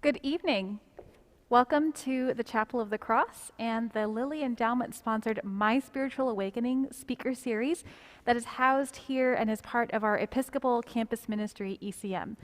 Good evening. Welcome to the Chapel of the Cross and the Lilly Endowment-sponsored My Spiritual Awakening speaker series that is housed here and is part of our Episcopal Campus Ministry, ECM.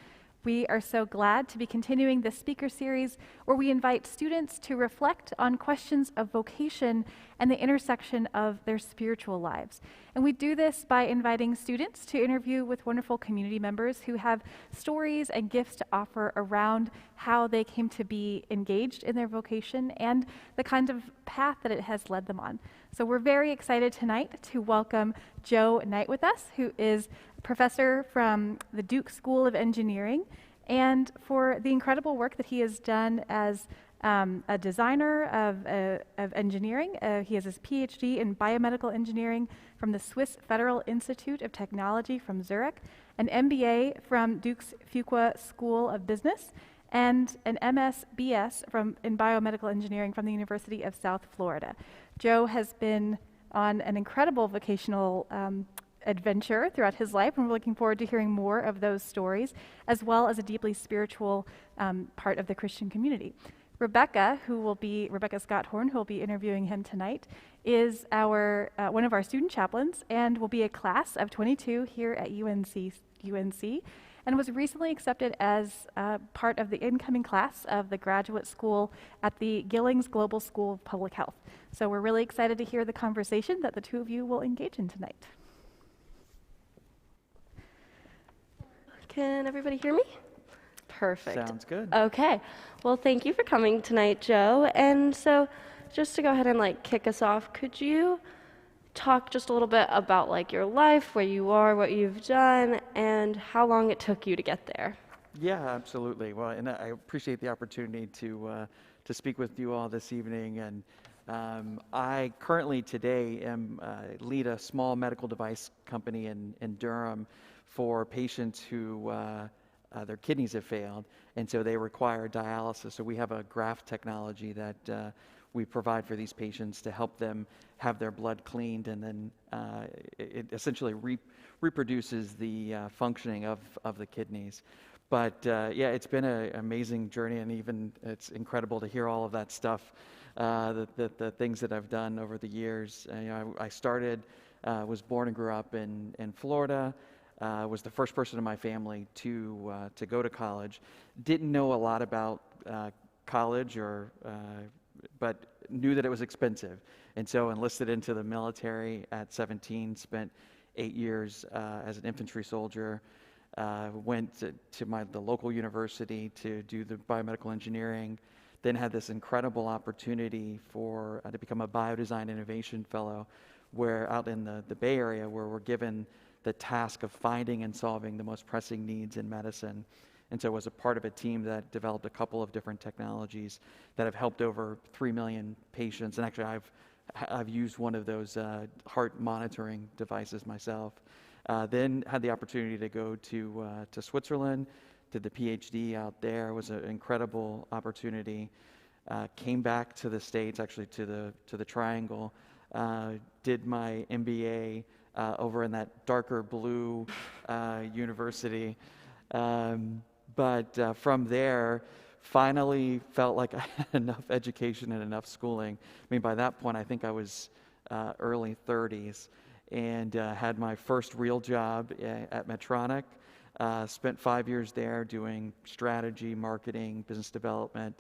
We are so glad to be continuing this speaker series where we invite students to reflect on questions of vocation and the intersection of their spiritual lives. And we do this by inviting students to interview with wonderful community members who have stories and gifts to offer around how they came to be engaged in their vocation and the kind of path that it has led them on. So we're very excited tonight to welcome Joe Knight with us, who is professor from the Duke School of Engineering, and for the incredible work that he has done as a designer of engineering. He has his PhD in biomedical engineering from the Swiss Federal Institute of Technology from Zurich, an MBA from Duke's Fuqua School of Business, and an MS/BS in biomedical engineering from the University of South Florida. Joe has been on an incredible vocational adventure throughout his life, and we're looking forward to hearing more of those stories, as well as a deeply spiritual part of the Christian community. Rebecca Scott-Horn, who will be interviewing him tonight, is one of our student chaplains and will be a class of 22 here at UNC, and was recently accepted as part of the incoming class of the graduate school at the Gillings Global School of Public Health. So we're really excited to hear the conversation that the two of you will engage in tonight. Can everybody hear me? Perfect. Sounds good. Okay. Well, thank you for coming tonight, Joe. And so just to go ahead and kick us off, could you talk just a little bit about your life, where you are, what you've done, and how long it took you to get there? Yeah, absolutely. Well, and I appreciate the opportunity to speak with you all this evening. And I currently today lead a small medical device company in Durham for patients who their kidneys have failed, and so they require dialysis. So we have a graft technology that we provide for these patients to help them have their blood cleaned, and then it essentially reproduces the functioning of the kidneys. But yeah, it's been an amazing journey, and even it's incredible to hear all of that stuff, the things that I've done over the years. I started, was born and grew up in Florida. Was the first person in my family to go to college. Didn't know a lot about college, but knew that it was expensive, and so enlisted into the military at 17. Spent 8 years as an infantry soldier. Went to the local university to do the biomedical engineering. Then had this incredible opportunity to become a biodesign innovation fellow, where out in the Bay Area, where we're given the task of finding and solving the most pressing needs in medicine. And so I was a part of a team that developed a couple of different technologies that have helped over 3 million patients. And actually, I've used one of those heart monitoring devices myself. Then had the opportunity to go to Switzerland, did the PhD out there. It was an incredible opportunity. Came back to the States, actually to the Triangle. Did my MBA over in that darker blue university. But from there, finally felt like I had enough education and enough schooling. I mean, by that point, I think I was early 30s, and had my first real job at Medtronic. Spent 5 years there doing strategy, marketing, business development,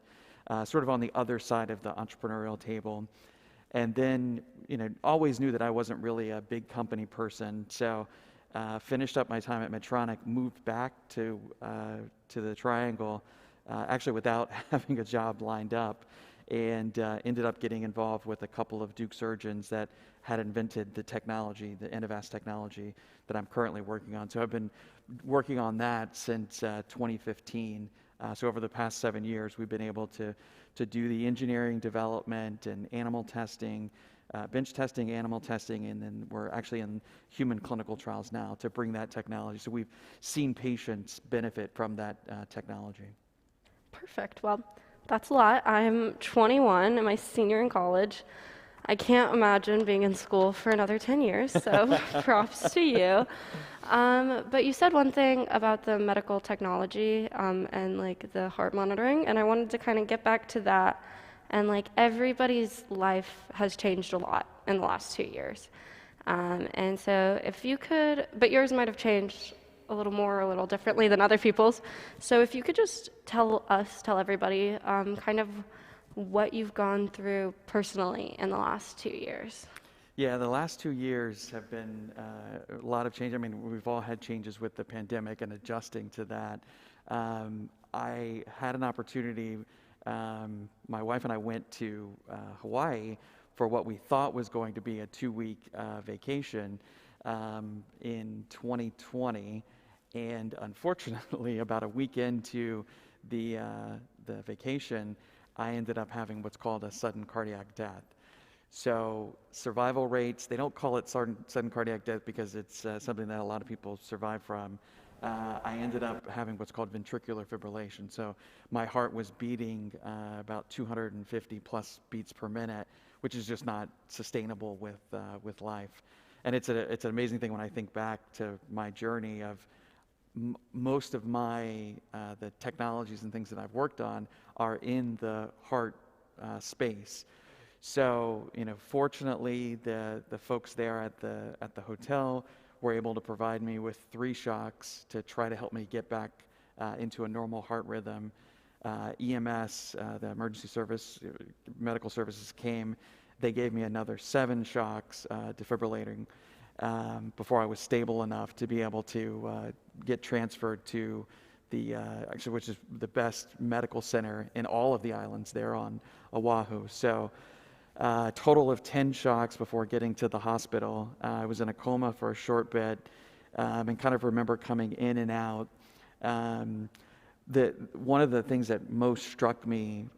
sort of on the other side of the entrepreneurial table. And then, always knew that I wasn't really a big company person. So finished up my time at Medtronic, moved back to the Triangle, actually without having a job lined up, and ended up getting involved with a couple of Duke surgeons that had invented the technology, the InnAVasc technology that I'm currently working on. So I've been working on that since 2015. So over the past 7 years, we've been able to do the engineering development and animal testing, bench testing, animal testing, and then we're actually in human clinical trials now to bring that technology. So we've seen patients benefit from that technology. Perfect. Well, that's a lot. I'm 21. I'm a senior in college. I can't imagine being in school for another 10 years, so props to you. But you said one thing about the medical technology and like the heart monitoring, and I wanted to kind of get back to that. And like everybody's life has changed a lot in the last 2 years. And so if you could, but yours might have changed a little more, a little differently than other people's. So if you could just tell everybody kind of what you've gone through personally in the last 2 years. Yeah, the last 2 years have been a lot of change. I mean, we've all had changes with the pandemic and adjusting to that. I had an opportunity, my wife and I went to Hawaii for what we thought was going to be a 2-week vacation in 2020. And unfortunately, about a week into the vacation, I ended up having what's called a sudden cardiac death. So survival rates, they don't call it sudden cardiac death because it's something that a lot of people survive from. I ended up having what's called ventricular fibrillation. So my heart was beating about 250 plus beats per minute, which is just not sustainable with life. And it's an amazing thing when I think back to my journey of most of my the technologies and things that I've worked on are in the heart space. So, fortunately, the folks there at the hotel were able to provide me with 3 shocks to try to help me get back into a normal heart rhythm. EMS, the emergency service, medical services came. They gave me another 7 shocks, defibrillating, before I was stable enough to be able to get transferred to which is the best medical center in all of the islands there on Oahu. So. Total of 10 shocks before getting to the hospital. I was in a coma for a short bit and kind of remember coming in and out. One of the things that most struck me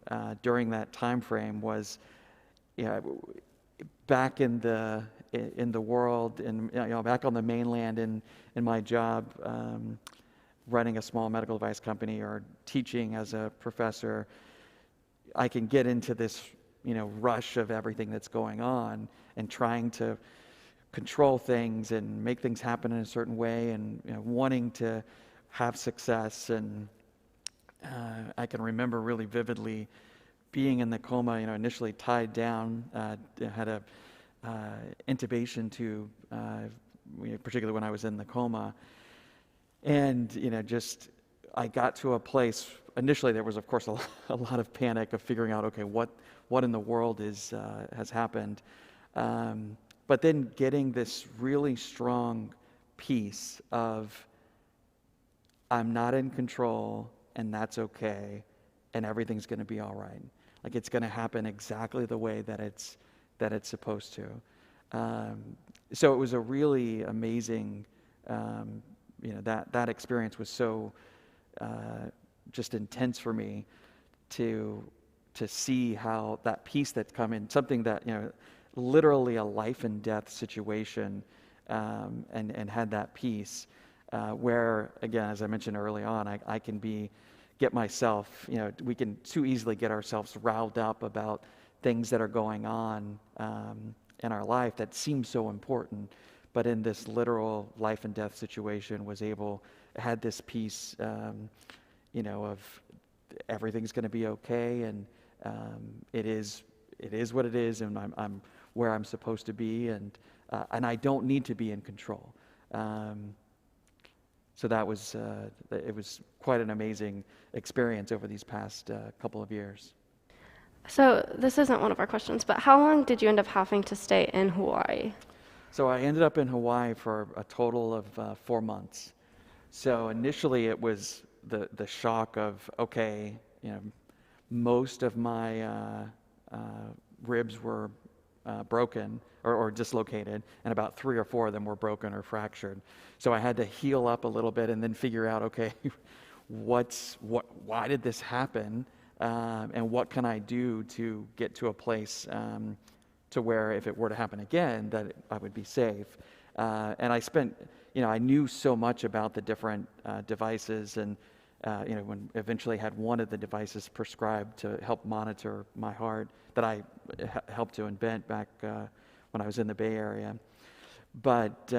during that time frame was back in the world and back on the mainland in my job running a small medical device company or teaching as a professor. I can get into this rush of everything that's going on and trying to control things and make things happen in a certain way and wanting to have success. And I can remember really vividly being in the coma, initially tied down, had a intubation tube, particularly when I was in the coma. And, I got to a place, initially there was, of course, a lot of panic of figuring out, okay, what in the world has happened. But then getting this really strong piece of, I'm not in control, and that's okay, and everything's going to be all right. Like it's going to happen exactly the way that it's supposed to. So it was a really amazing, that experience was so just intense for me to see how that piece that's come in, something that, literally a life and death situation, and had that piece where, again, as I mentioned early on, I can get myself, we can too easily get ourselves riled up about things that are going on in our life that seem so important, but in this literal life and death situation had this piece, of everything's going to be okay, and it is what it is, and I'm where I'm supposed to be, and I don't need to be in control. So that was it was quite an amazing experience over these past couple of years. So this isn't one of our questions, but how long did you end up having to stay in Hawaii? So I ended up in Hawaii for a total of 4 months. So initially it was the shock of, okay, most of my ribs were broken or dislocated, and about 3 or 4 of them were broken or fractured. So I had to heal up a little bit and then figure out, okay, why did this happen, and what can I do to get to a place to where if it were to happen again, that I would be safe. And I spent, I knew so much about the different devices and when eventually had one of the devices prescribed to help monitor my heart that I helped to invent back when I was in the Bay Area. But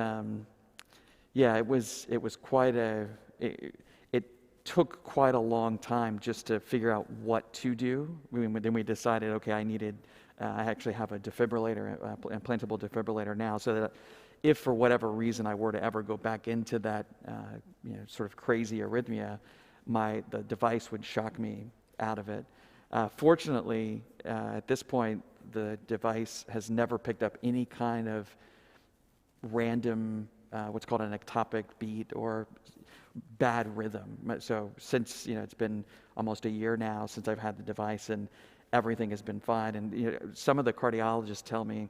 yeah, it was quite it took quite a long time just to figure out what to do. Then we decided, okay, I actually have a defibrillator, implantable defibrillator now, so that if for whatever reason I were to ever go back into that sort of crazy arrhythmia, the device would shock me out of it. Fortunately, at this point, the device has never picked up any kind of random, what's called an ectopic beat or bad rhythm. So since it's been almost a year now since I've had the device, and everything has been fine. And some of the cardiologists tell me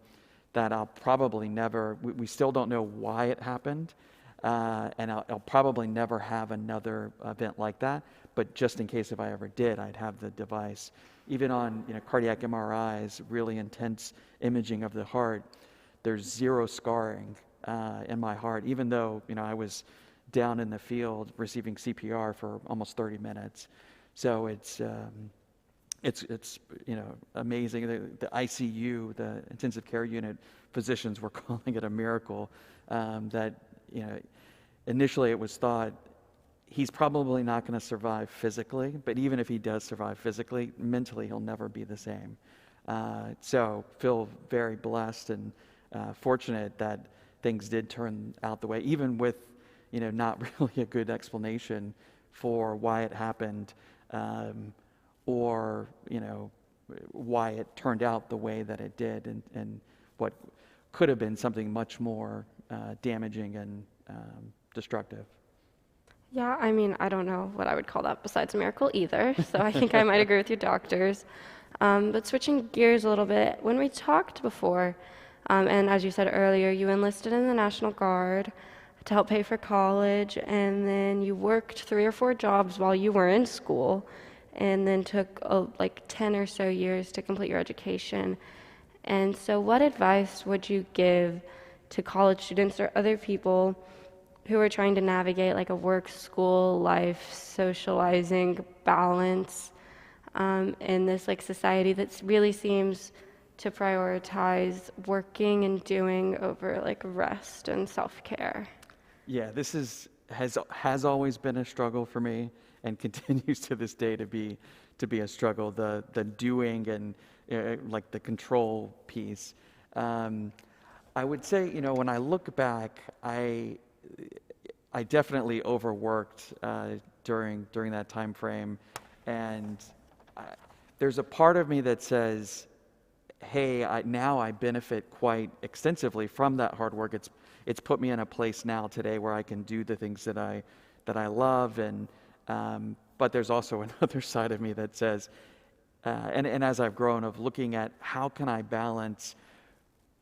that I'll probably never. We still don't know why it happened, and I'll probably never have another event like that. But just in case if I ever did, I'd have the device. Even on cardiac MRIs, really intense imaging of the heart, there's zero scarring in my heart, even though I was down in the field receiving CPR for almost 30 minutes. So it's amazing. The ICU, the intensive care unit physicians were calling it a miracle. That initially it was thought he's probably not going to survive physically, but even if he does survive physically, mentally he'll never be the same. So feel very blessed and fortunate that things did turn out the way, even with not really a good explanation for why it happened, or why it turned out the way that it did, and what could have been something much more damaging and destructive. Yeah, I mean, I don't know what I would call that besides a miracle either, so I think I might agree with your doctors. But switching gears a little bit, when we talked before, and as you said earlier, you enlisted in the National Guard to help pay for college, and then you worked 3 or 4 jobs while you were in school, and then took like 10 or so years to complete your education. And so what advice would you give to college students or other people who are trying to navigate like a work-school life, socializing balance in this like society that really seems to prioritize working and doing over like rest and self-care? Yeah, this has always been a struggle for me, and continues to this day to be a struggle. The doing and like the control piece. I would say when I look back, I definitely overworked during that time frame, and there's a part of me that says, hey, now I benefit quite extensively from that hard work. It's put me in a place now today where I can do the things that I love, and but there's also another side of me that says, and as I've grown, of looking at how can I balance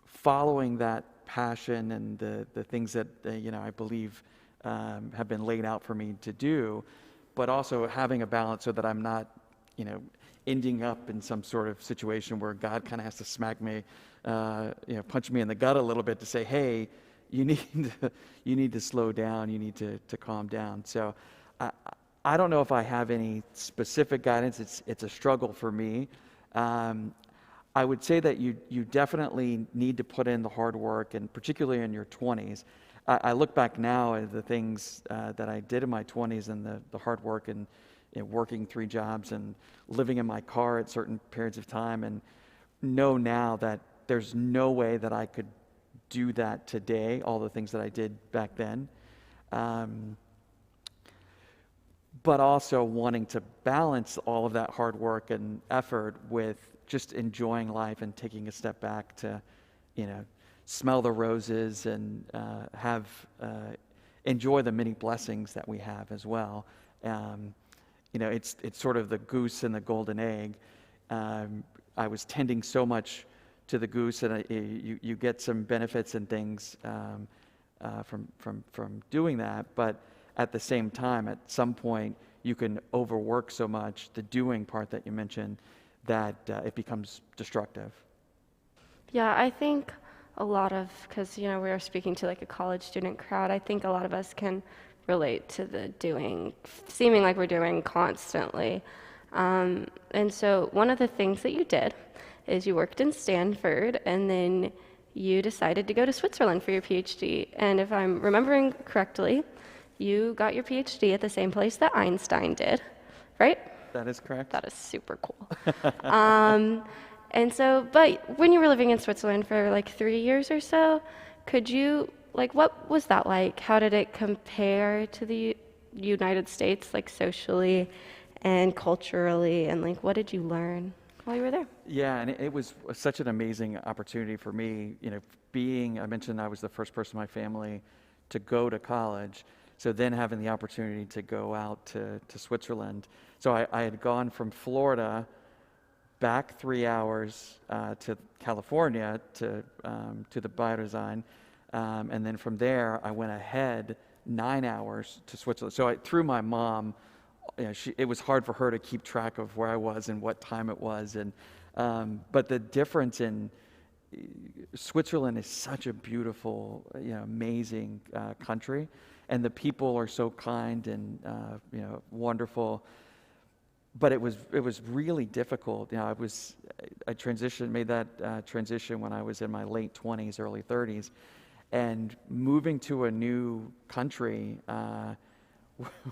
following that passion and the things that I believe have been laid out for me to do, but also having a balance so that I'm not ending up in some sort of situation where God kind of has to smack me, punch me in the gut a little bit to say, hey, you need to slow down, you need to calm down. So I don't know if I have any specific guidance. It's a struggle for me. I would say that you definitely need to put in the hard work, and particularly in your 20s. I look back now at the things that I did in my 20s, and the hard work, and working 3 jobs and living in my car at certain periods of time, and know now that there's no way that I could do that today, all the things that I did back then. But also wanting to balance all of that hard work and effort with just enjoying life and taking a step back to, smell the roses and enjoy the many blessings that we have as well. It's sort of the goose and the golden egg. I was tending so much to the goose, and you get some benefits and things from doing that, but at the same time, at some point, you can overwork so much, the doing part that you mentioned, that it becomes destructive. Yeah, I think a lot of, because we are speaking to like a college student crowd, I think a lot of us can relate to the doing, seeming like we're doing constantly. And so one of the things that you did is you worked in Stanford, and then you decided to go to Switzerland for your PhD. And if I'm remembering correctly, you got your PhD at the same place that Einstein did, right? That is correct. That is super cool. And so, but when you were living in Switzerland for like 3 years or so, could you, like, what was that like? How did it compare to the United States, like socially and culturally? And like, what did you learn while you were there? Yeah, and it was such an amazing opportunity for me. I mentioned I was the first person in my family to go to college. So then having the opportunity to go out to Switzerland. So I had gone from Florida back 3 hours to California to the biodesign. And then from there, I went ahead 9 hours to Switzerland. So through my mom, it was hard for her to keep track of where I was and what time it was. But the difference in Switzerland is such a beautiful, amazing country, and the people are so kind and wonderful. But it was really difficult. I made that transition when I was in my late 20s, early 30s, and moving to a new country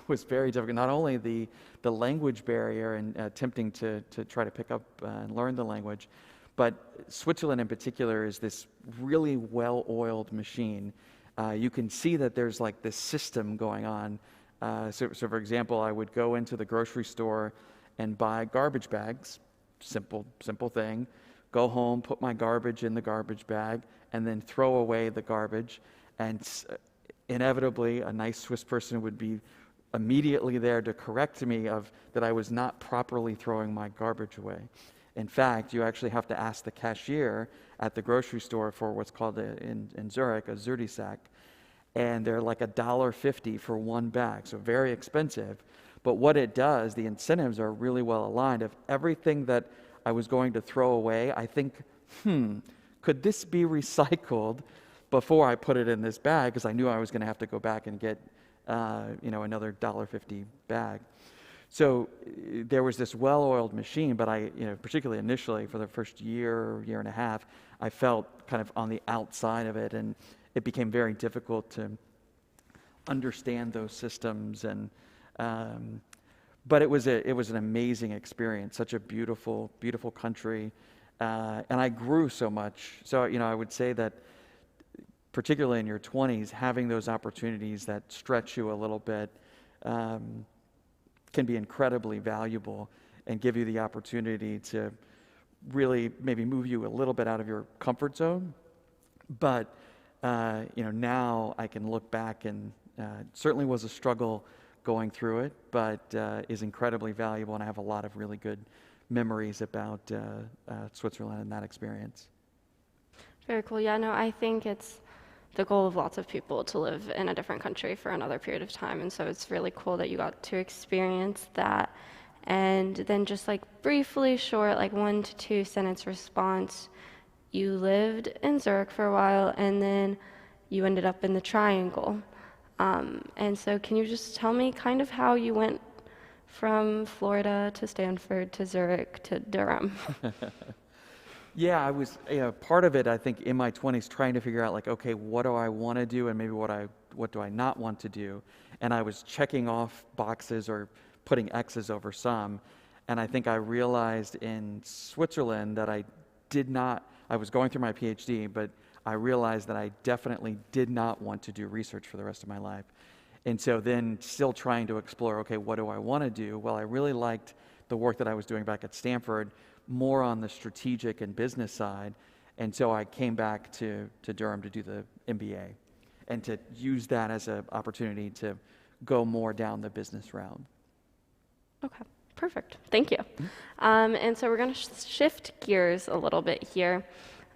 was very difficult. Not only the language barrier and attempting to try to pick up and learn the language, but Switzerland in particular is this really well-oiled machine. You can see that there's like this system going on. So for example, I would go into the grocery store and buy garbage bags, simple thing, go home, put my garbage in the garbage bag, and then throw away the garbage. And inevitably, a nice Swiss person would be immediately there to correct me that I was not properly throwing my garbage away. In fact, you actually have to ask the cashier at the grocery store for what's called in Zurich a Zürdisack, and they're like $1.50 for one bag, so very expensive. But what it does, the incentives are really well aligned. If everything that I was going to throw away, I think, could this be recycled before I put it in this bag? Because I knew I was going to have to go back and get, another $1.50 bag. So there was this well-oiled machine, but particularly initially for the first year and a half, I felt kind of on the outside of it, and it became very difficult to understand those systems. But it was an amazing experience, such a beautiful country, and I grew so much. So I would say that particularly in your 20s, having those opportunities that stretch you a little bit can be incredibly valuable and give you the opportunity to really maybe move you a little bit out of your comfort zone. But now I can look back, and it certainly was a struggle going through it, but is incredibly valuable, and I have a lot of really good memories about Switzerland and that experience. Very cool. Yeah, no, I think it's the goal of lots of people to live in a different country for another period of time, and so it's really cool that you got to experience that. And then just like briefly short, like 1 to 2 sentence response, you lived in Zurich for a while, and then you ended up in the Triangle. And so can you just tell me kind of how you went from Florida to Stanford to Zurich to Durham? Yeah, I was part of it, I think, in my 20s trying to figure out, like, okay, what do I want to do and maybe what do I not want to do? And I was checking off boxes or putting X's over some. And I think I realized in Switzerland that I was going through my PhD, but I realized that I definitely did not want to do research for the rest of my life. And so then still trying to explore, okay, what do I want to do? Well, I really liked the work that I was doing back at Stanford, more on the strategic and business side. And so I came back to Durham to do the MBA and to use that as an opportunity to go more down the business route. Okay, perfect. Thank you. And so we're going to shift gears a little bit here.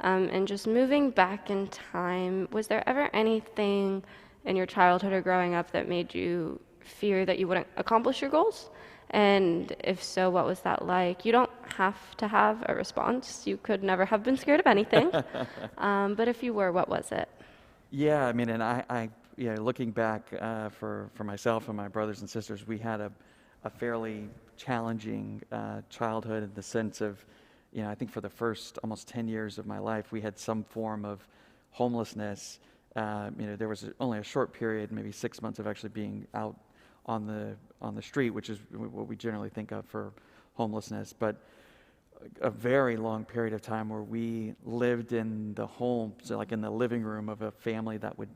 And just moving back in time, was there ever anything in your childhood or growing up that made you fear that you wouldn't accomplish your goals? And if so, what was that like? You don't have to have a response. You could never have been scared of anything. But if you were, what was it? Yeah, I mean, and I looking back for myself and my brothers and sisters, we had a fairly challenging childhood in the sense of, I think for the first almost 10 years of my life, we had some form of homelessness. There was only a short period, maybe 6 months, of actually being out on the street, which is what we generally think of for homelessness, but a very long period of time where we lived in the home, so like in the living room of a family that would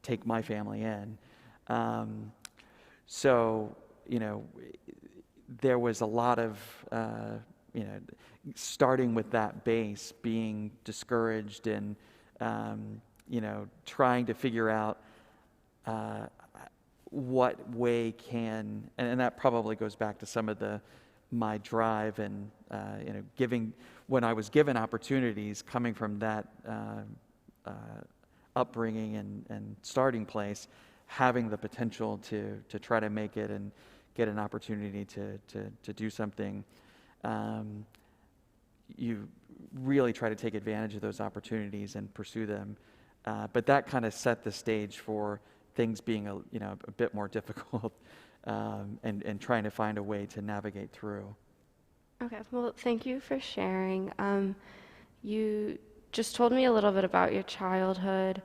take my family in. So, there was a lot of, starting with that base, being discouraged and, trying to figure out what way and that probably goes back to some of my drive and, when I was given opportunities coming from that upbringing and starting place, having the potential to try to make it and get an opportunity to do something. You really try to take advantage of those opportunities and pursue them. But that kind of set the stage for things being a bit more difficult, and trying to find a way to navigate through. Okay, well, thank you for sharing. You just told me a little bit about your childhood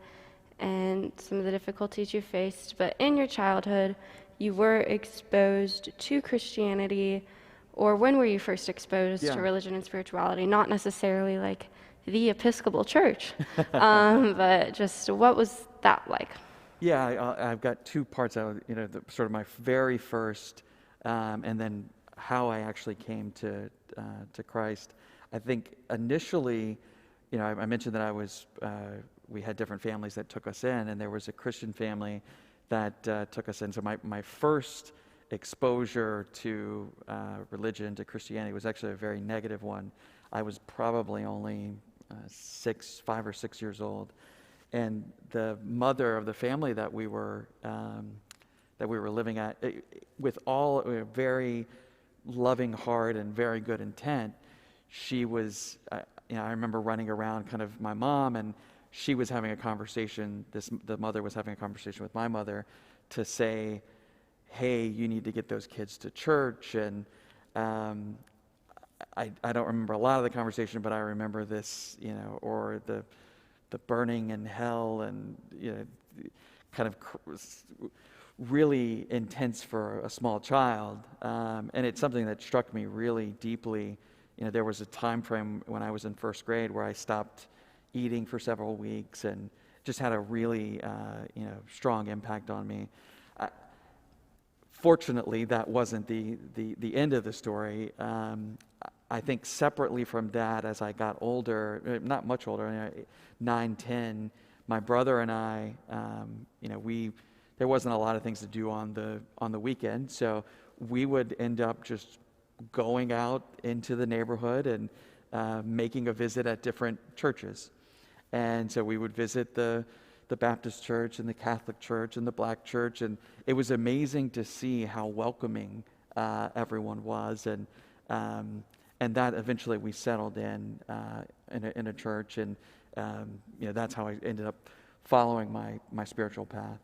and some of the difficulties you faced, but in your childhood, you were exposed to Christianity, or when were you first exposed to religion and spirituality? Not necessarily like the Episcopal Church, but just what was that like? Yeah, I've got two parts. Sort of my very first, and then how I actually came to Christ. I think initially, I mentioned that we had different families that took us in, and there was a Christian family that took us in. So my first exposure to religion, to Christianity, was actually a very negative one. I was probably only 5 or 6 years old, and the mother of the family that we were living at, with all very loving heart and very good intent, she was, I remember running around kind of my mom, and she was having a conversation, the mother was having a conversation with my mother to say, hey, you need to get those kids to church. And I don't remember a lot of the conversation, but I remember this, or the burning in hell, and kind of really intense for a small child, and it's something that struck me really deeply. There was a time frame when I was in first grade where I stopped eating for several weeks, and just had a really strong impact on me. Fortunately, that wasn't the end of the story. I think separately from that, as I got older, not much older, 9, 10, my brother and I, there wasn't a lot of things to do on the weekend, so we would end up just going out into the neighborhood and making a visit at different churches. And so we would visit the Baptist church and the Catholic church and the Black church, and it was amazing to see how welcoming everyone was, and that eventually we settled in a church, and that's how I ended up following my spiritual path.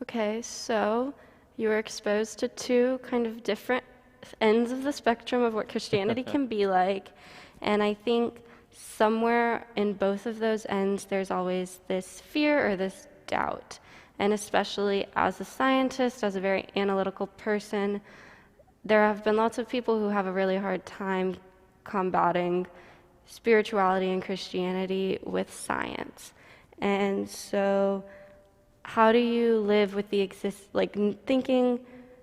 Okay, so you were exposed to two kind of different ends of the spectrum of what Christianity can be like, and I think somewhere in both of those ends there's always this fear or this doubt. And especially as a scientist, as a very analytical person, there have been lots of people who have a really hard time combating spirituality and Christianity with science. And so how do you live with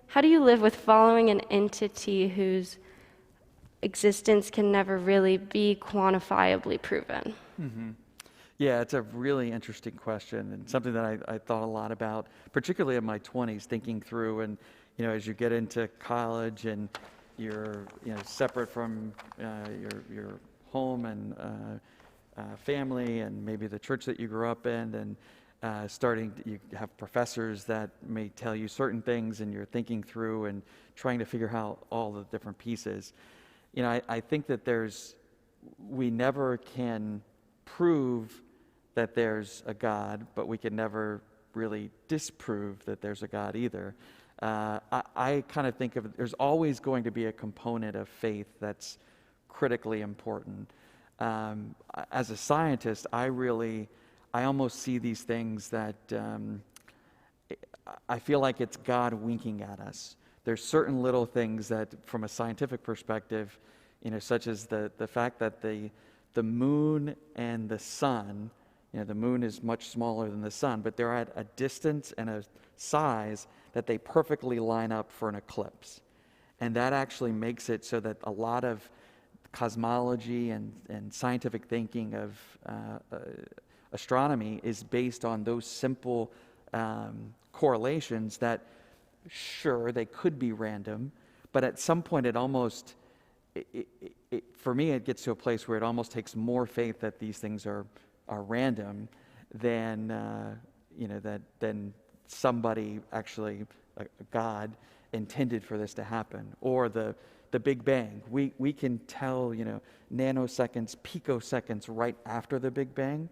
how do you live with following an entity whose existence can never really be quantifiably proven? Mm-hmm. Yeah, it's a really interesting question, and something that I thought a lot about, particularly in my 20s, thinking through. And as you get into college and you're separate from your home and family, and maybe the church that you grew up in, and you have professors that may tell you certain things, and you're thinking through and trying to figure out all the different pieces. I think that we never can prove that there's a God, but we can never really disprove that there's a God either. I kind of think of there's always going to be a component of faith that's critically important. As a scientist, I almost see these things that I feel like it's God winking at us. There's certain little things that, from a scientific perspective, such as the fact that the moon and the sun, the moon is much smaller than the sun, but they're at a distance and a size that they perfectly line up for an eclipse. And that actually makes it so that a lot of cosmology and scientific thinking of astronomy is based on those simple correlations that, sure, they could be random, but at some point for me, it gets to a place where it almost takes more faith that these things are random than than somebody actually, a God, intended for this to happen. Or the Big Bang. We can tell nanoseconds, picoseconds right after the Big Bang,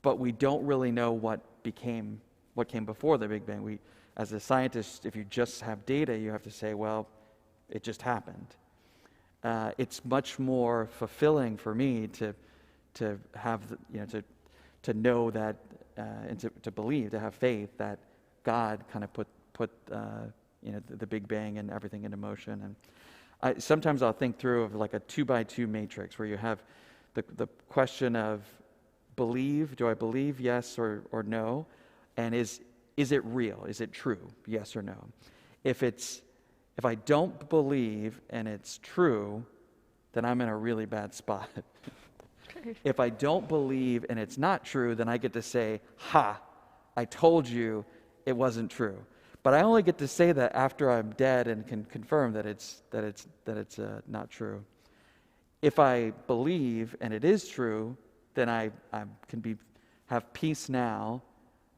but we don't really know what came before the Big Bang. As a scientist, if you just have data, you have to say, well, it just happened. It's much more fulfilling for me to have to know that and to believe, to have faith that God kind of put the Big Bang and everything into motion. And sometimes I'll think through of like a 2x2 matrix where you have the question of believe. Do I believe yes or no? And is it real? Is it true? Yes or no? If I don't believe and it's true, then I'm in a really bad spot. If I don't believe and it's not true, then I get to say, ha, I told you it wasn't true. But I only get to say that after I'm dead and can confirm that it's not true. If I believe and it is true, then I can have peace now,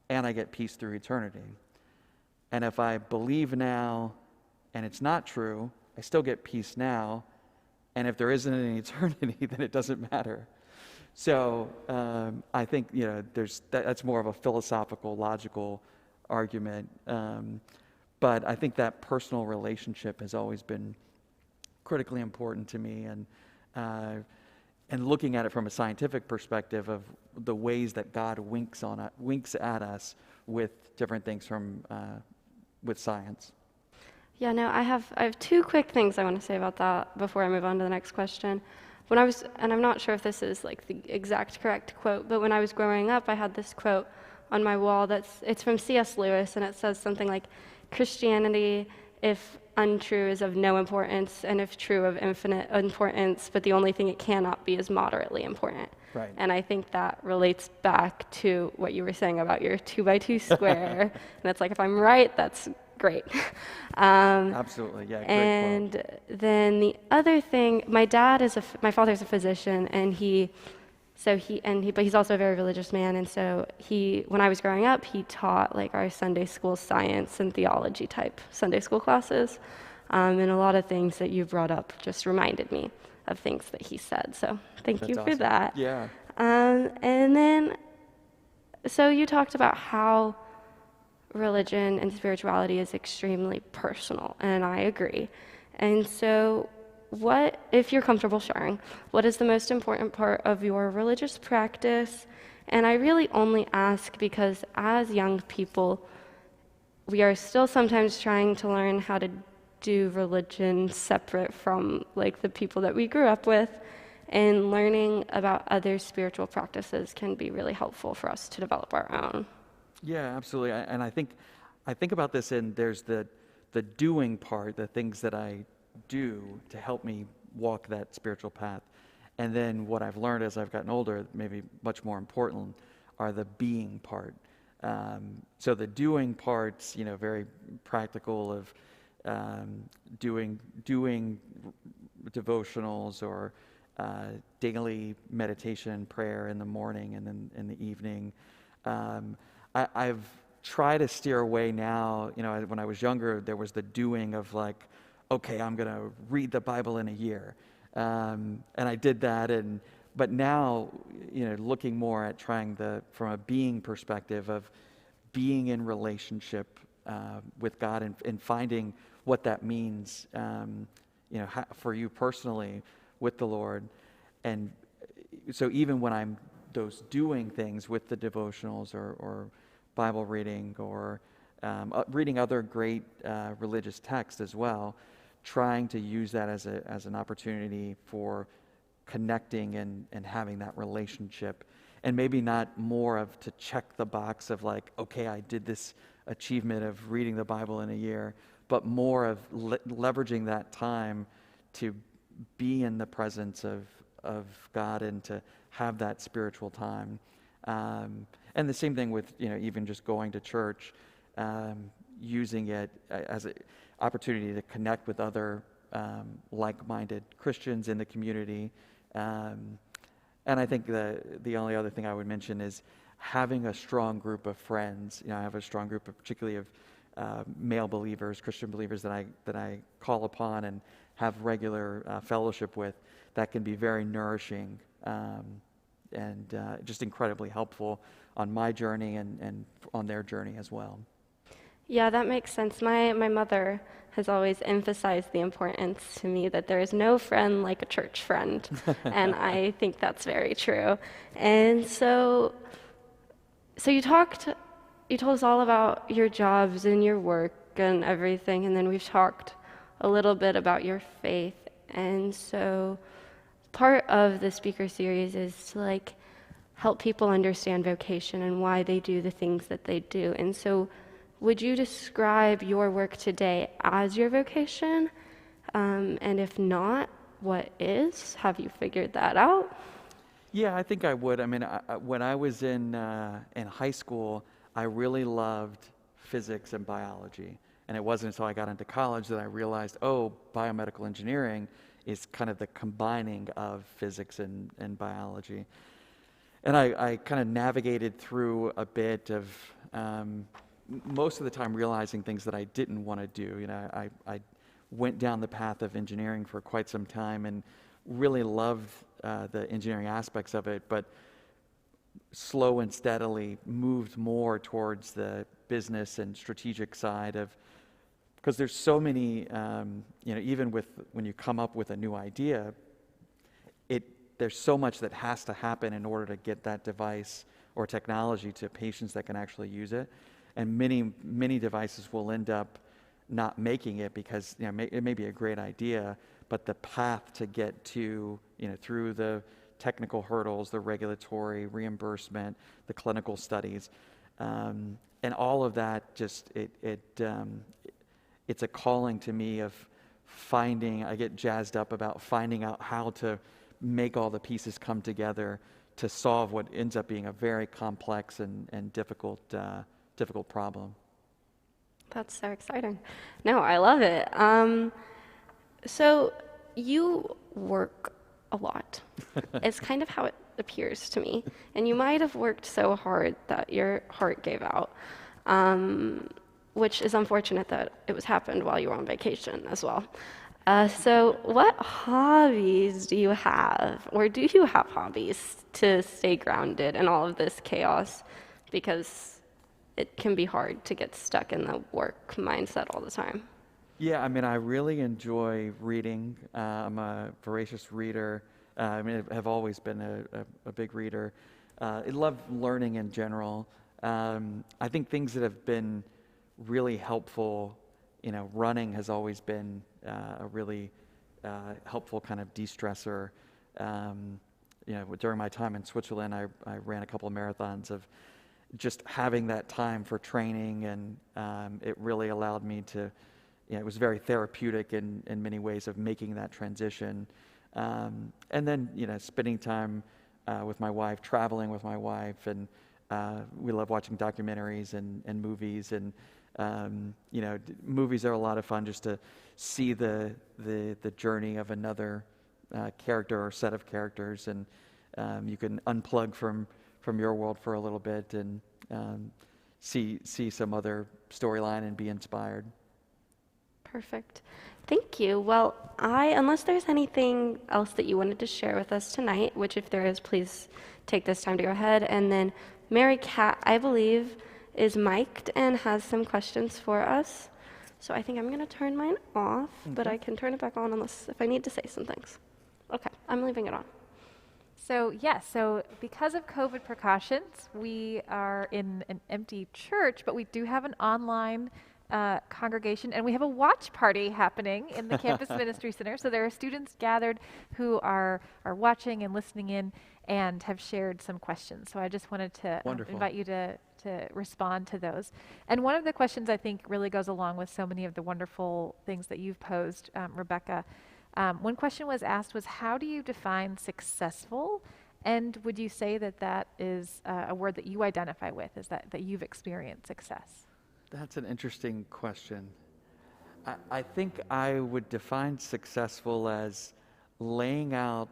and I get peace through eternity. And if I believe now and it's not true, I still get peace now. And if there isn't an eternity, then it doesn't matter. So I think that's more of a philosophical, logical argument. But I think that personal relationship has always been critically important to me, and looking at it from a scientific perspective of the ways that God winks at us with different things with science. Yeah, no, I have two quick things I want to say about that before I move on to the next question. And I'm not sure if this is like the exact correct quote, but when I was growing up, I had this quote on my wall it's from C.S. Lewis, and it says something like, Christianity, if untrue, is of no importance, and if true, of infinite importance, but the only thing it cannot be is moderately important. Right. And I think that relates back to what you were saying about your 2x2 square. And it's like, if I'm right, that's great. Absolutely, yeah, great and quote. Then the other thing, my father's a physician, but he's also a very religious man, and so when I was growing up, he taught like our Sunday school science and theology type Sunday school classes, and a lot of things that you brought up just reminded me of things that he said. So thank you for that. Yeah. And then, so you talked about how religion and spirituality is extremely personal, and I agree. And so what, if you're comfortable sharing, what is the most important part of your religious practice? And I really only ask because as young people, we are still sometimes trying to learn how to do religion separate from like the people that we grew up with, and learning about other spiritual practices can be really helpful for us to develop our own. Yeah, absolutely. And I think about this, and there's the doing part, the things that I do to help me walk that spiritual path. And then what I've learned as I've gotten older, maybe much more important, are the being part. So the doing part's, very practical of doing devotionals or daily meditation and prayer in the morning and then in the evening. I've tried to steer away now. When I was younger, there was the doing of like, okay, I'm going to read the Bible in a year. And I did that, but now, looking more at trying from a being perspective of being in relationship with God and finding what that means, for you personally with the Lord. And so even when I'm doing things with the devotionals or Bible reading or reading other great religious texts as well, trying to use that as an opportunity for connecting and having that relationship, and maybe not more of to check the box of like, okay, I did this achievement of reading the Bible in a year, but more of leveraging that time to be in the presence of God and to have that spiritual time. And the same thing with, even just going to church, using it as an opportunity to connect with other like-minded Christians in the community. And I think the only other thing I would mention is having a strong group of friends. I have a strong group of, particularly of male believers, Christian believers that I call upon and have regular fellowship with. That can be very nourishing and just incredibly helpful on my journey and on their journey as well. Yeah, that makes sense. My mother has always emphasized the importance to me that there is no friend like a church friend, and I think that's very true. And so you told us all about your jobs and your work and everything, and then we've talked a little bit about your faith. And so part of the speaker series is to help people understand vocation and why they do the things that they do. And so would you describe your work today as your vocation? And if not, what is? Have you figured that out? Yeah, I think I would. I mean, when I was in high school, I really loved physics and biology. And it wasn't until I got into college that I realized, biomedical engineering is kind of the combining of physics and biology. And I kind of navigated through a bit of most of the time realizing things that I didn't want to do. I went down the path of engineering for quite some time and really loved the engineering aspects of it, but slow and steadily moved more towards the business and strategic side of, because there's so many, even when you come up with a new idea, there's so much that has to happen in order to get that device or technology to patients that can actually use it. And many devices will end up not making it because it may be a great idea, but the path to get to, through the technical hurdles, the regulatory reimbursement, the clinical studies, and all of that, just it's a calling to me of I get jazzed up about finding out how to make all the pieces come together to solve what ends up being a very complex and difficult problem. That's so exciting. No, I love it. So you work a lot. It's kind of how it appears to me. And you might have worked so hard that your heart gave out, which is unfortunate that it happened while you were on vacation as well. So what hobbies do you have, or do you have hobbies to stay grounded in all of this chaos? Because it can be hard to get stuck in the work mindset all the time. Yeah, I mean, I really enjoy reading. I'm a voracious reader. I have always been a big reader. I love learning in general. I think things that have been really helpful, running has always been a really helpful kind of de-stressor. During my time in Switzerland, I ran a couple of marathons of just having that time for training, and it really allowed me to, it was very therapeutic in many ways of making that transition. And then, spending time with my wife, traveling with my wife, and we love watching documentaries and movies, and movies are a lot of fun just to see the journey of another character or set of characters, and you can unplug from your world for a little bit and see some other storyline and be inspired. Perfect. Thank you. Well, unless there's anything else that you wanted to share with us tonight, which if there is, please take this time to go ahead. And then Mary Cat, I believe, is mic'd and has some questions for us. So I think I'm going to turn mine off, but I can turn it back on unless if I need to say some things. Okay, I'm leaving it on. So yes, so because of COVID precautions, we are in an empty church, but we do have an online congregation, and we have a watch party happening in the Campus Ministry Center. So there are students gathered who are watching and listening in and have shared some questions. So I just wanted to invite you to respond to those. And one of the questions I think really goes along with so many of the wonderful things that you've posed, Rebecca. One question was asked was, how do you define successful? And would you say that that is a word that you identify with, is that you've experienced success? That's an interesting question. I think I would define successful as laying out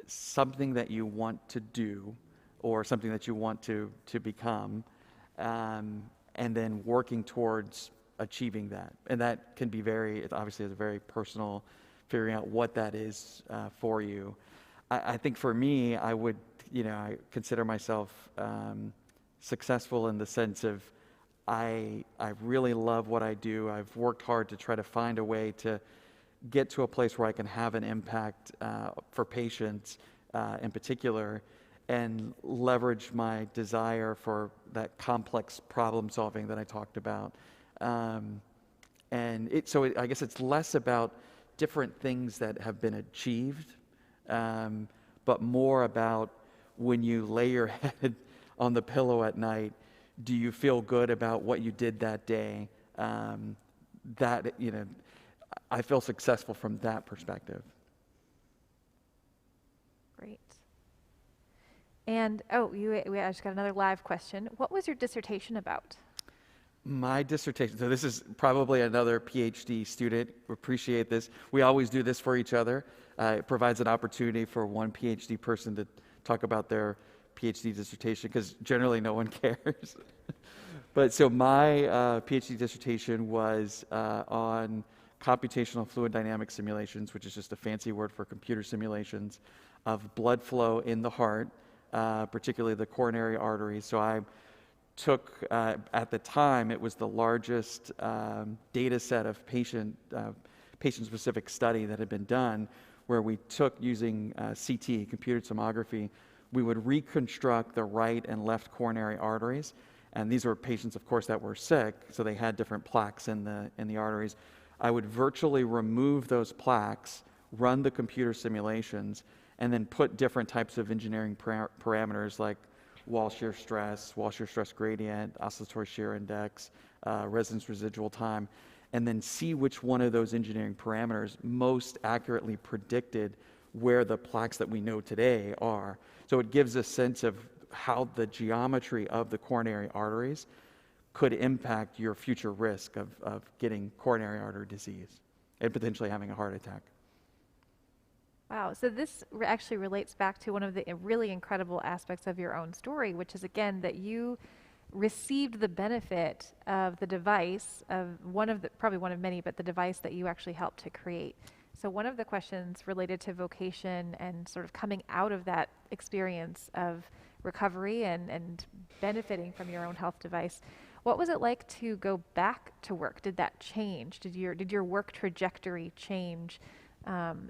something that you want to do or something that you want to become, and then working towards achieving that. And that can be it obviously is very personal, figuring out what that is for you. I think for me, I would, I consider myself successful in the sense of I really love what I do. I've worked hard to try to find a way to get to a place where I can have an impact for patients in particular, and leverage my desire for that complex problem solving that I talked about. I guess it's less about different things that have been achieved, but more about when you lay your head on the pillow at night, do you feel good about what you did that day? I feel successful from that perspective. Great. And I just got another live question. What was your dissertation about? My dissertation, so this is probably another PhD student. We appreciate this. We always do this for each other. It provides an opportunity for one PhD person to talk about their PhD dissertation, because generally no one cares. But so my PhD dissertation was on computational fluid dynamic simulations, which is just a fancy word for computer simulations of blood flow in the heart, particularly the coronary arteries. So I took, at the time, it was the largest data set of patient-specific study that had been done, where we took, using CT, computed tomography, we would reconstruct the right and left coronary arteries. And these were patients, of course, that were sick, so they had different plaques in the arteries. I would virtually remove those plaques, run the computer simulations, and then put different types of engineering parameters like wall shear stress gradient, oscillatory shear index, resonance residual time, and then see which one of those engineering parameters most accurately predicted where the plaques that we know today are. So it gives a sense of how the geometry of the coronary arteries could impact your future risk of getting coronary artery disease and potentially having a heart attack. Wow, so this actually relates back to one of the really incredible aspects of your own story, which is, again, that you received the benefit of the device, of probably one of many, but the device that you actually helped to create. So one of the questions related to vocation and sort of coming out of that experience of recovery and benefiting from your own health device, what was it like to go back to work? Did that change? Did your work trajectory change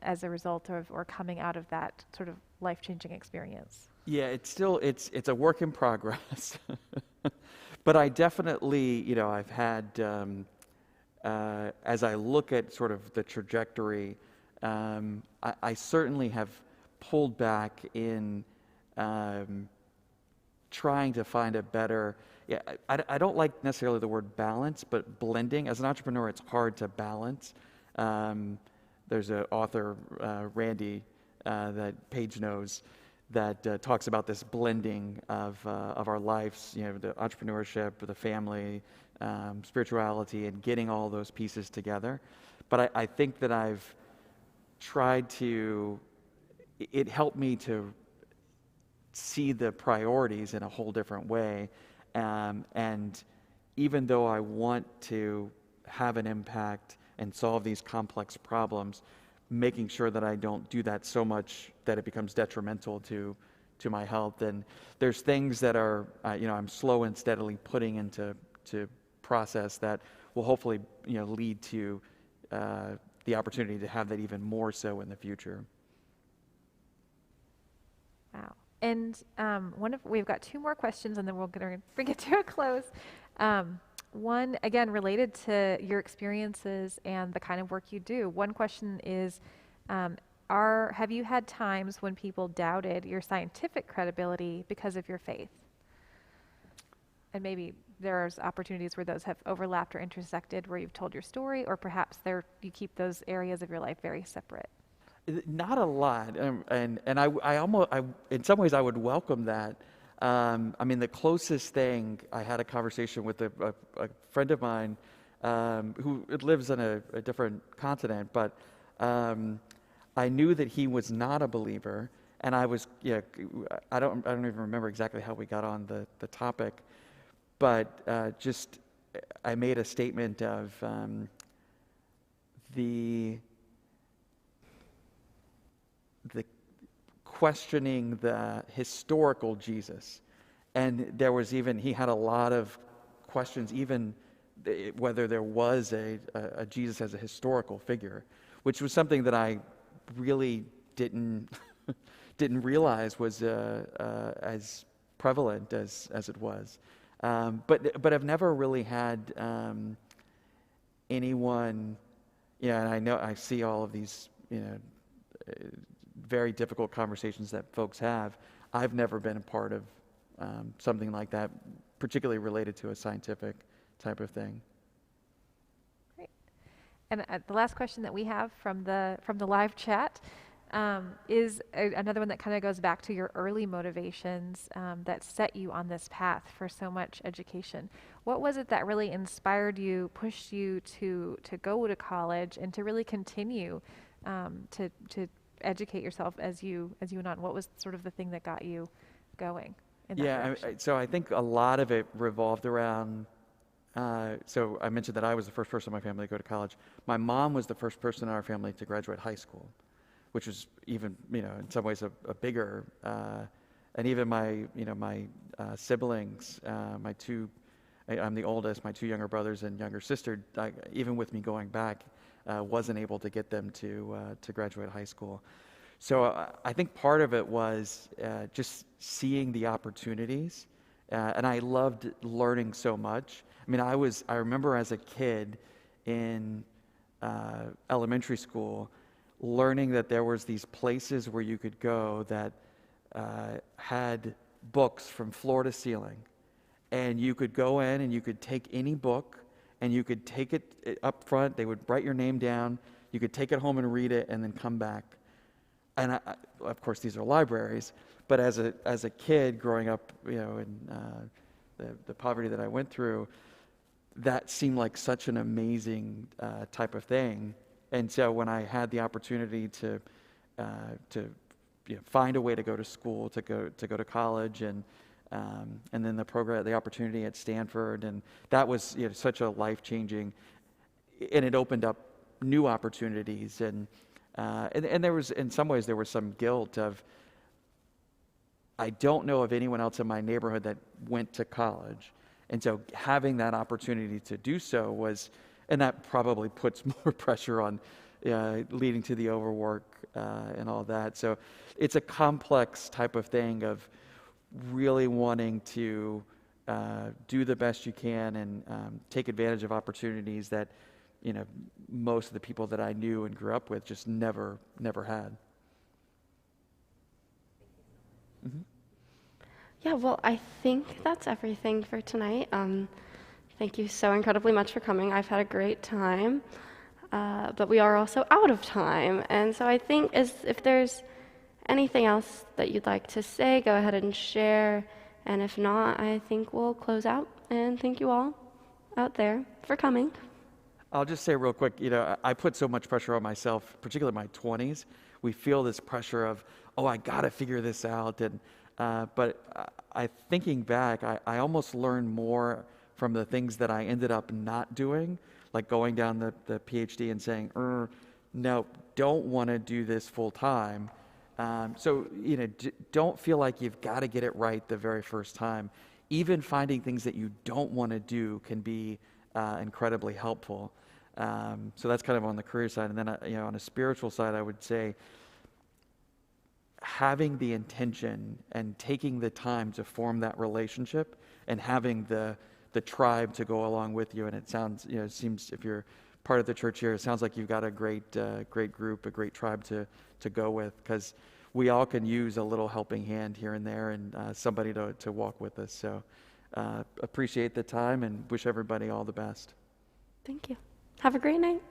as a result of or coming out of that sort of life-changing experience? Yeah, it's a work in progress. But I definitely, I've had, as I look at sort of the trajectory, I certainly have pulled back in trying to find a better, I don't like necessarily the word balance, but blending. As an entrepreneur, it's hard to balance. There's an author, Randy, that Paige knows, that talks about this blending of our lives, the entrepreneurship, the family, spirituality, and getting all those pieces together. But I think that I've tried to, it helped me to see the priorities in a whole different way. And even though I want to have an impact and solve these complex problems, making sure that I don't do that so much that it becomes detrimental to my health. And there's things that are, I'm slow and steadily putting into process that will hopefully, lead to the opportunity to have that even more so in the future. Wow. And we've got 2 more questions, and then we're going to bring it to a close. One, again, related to your experiences and the kind of work you do. One question is, have you had times when people doubted your scientific credibility because of your faith? And maybe there's opportunities where those have overlapped or intersected, where you've told your story, or perhaps you keep those areas of your life very separate. Not a lot, and I almost, in some ways, I would welcome that. The closest thing, I had a conversation with a friend of mine who lives on a different continent, but I knew that he was not a believer, and I don't even remember exactly how we got on the topic, but I made a statement of the questioning the historical Jesus. And he had a lot of questions, even whether there was a Jesus as a historical figure, which was something that I really didn't realize was as prevalent as it was. But I've never really had anyone, and I know I see all of these, very difficult conversations that folks have. I've never been a part of something like that, particularly related to a scientific type of thing. Great. And the last question that we have from the live chat is another one that kind of goes back to your early motivations that set you on this path for so much education. What was it that really inspired you, pushed you to go to college and to really continue to educate yourself as you went on? What was sort of the thing that got you going in that direction? So I think a lot of it revolved around, so I mentioned that I was the first person in my family to go to college. My mom was the first person in our family to graduate high school, which was even, in some ways a bigger, and even my siblings, I'm the oldest, my 2 younger brothers and younger sister, even with me going back, wasn't able to get them to graduate high school. So I think part of it was just seeing the opportunities, and I loved learning so much. I remember as a kid in elementary school, learning that there was these places where you could go that had books from floor to ceiling, and you could go in and you could take any book, and you could take it up front. They would write your name down. You could take it home and read it, and then come back. And of course, these are libraries. But as a kid growing up, in the poverty that I went through, that seemed like such an amazing type of thing. And so when I had the opportunity to find a way to go to school, to go to college, and then the opportunity at Stanford, and that was such a life-changing, and it opened up new opportunities, and there was, in some ways, there was some guilt of, I don't know of anyone else in my neighborhood that went to college, and so having that opportunity to do so was, and that probably puts more pressure on, leading to the overwork and all that. So it's a complex type of thing of really wanting to do the best you can and take advantage of opportunities that most of the people that I knew and grew up with just never had. Mm-hmm. Yeah, well, I think that's everything for tonight. Thank you so incredibly much for coming. I've had a great time, but we are also out of time. And so I think if there's anything else that you'd like to say, go ahead and share. And if not, I think we'll close out. And thank you all out there for coming. I'll just say real quick, I put so much pressure on myself, particularly in my 20s. We feel this pressure of, I got to figure this out. And but thinking back, I almost learned more from the things that I ended up not doing. like going down the PhD and saying, no, don't want to do this full time. So, don't feel like you've got to get it right the very first time. Even finding things that you don't want to do can be incredibly helpful. So that's kind of on the career side. And then, on a spiritual side, I would say having the intention and taking the time to form that relationship and having the tribe to go along with you. And it sounds, it seems if you're part of the church here, it sounds like you've got a great group, a great tribe to go with, because we all can use a little helping hand here and there and somebody to walk with us. So appreciate the time and wish everybody all the best. Thank you. Have a great night.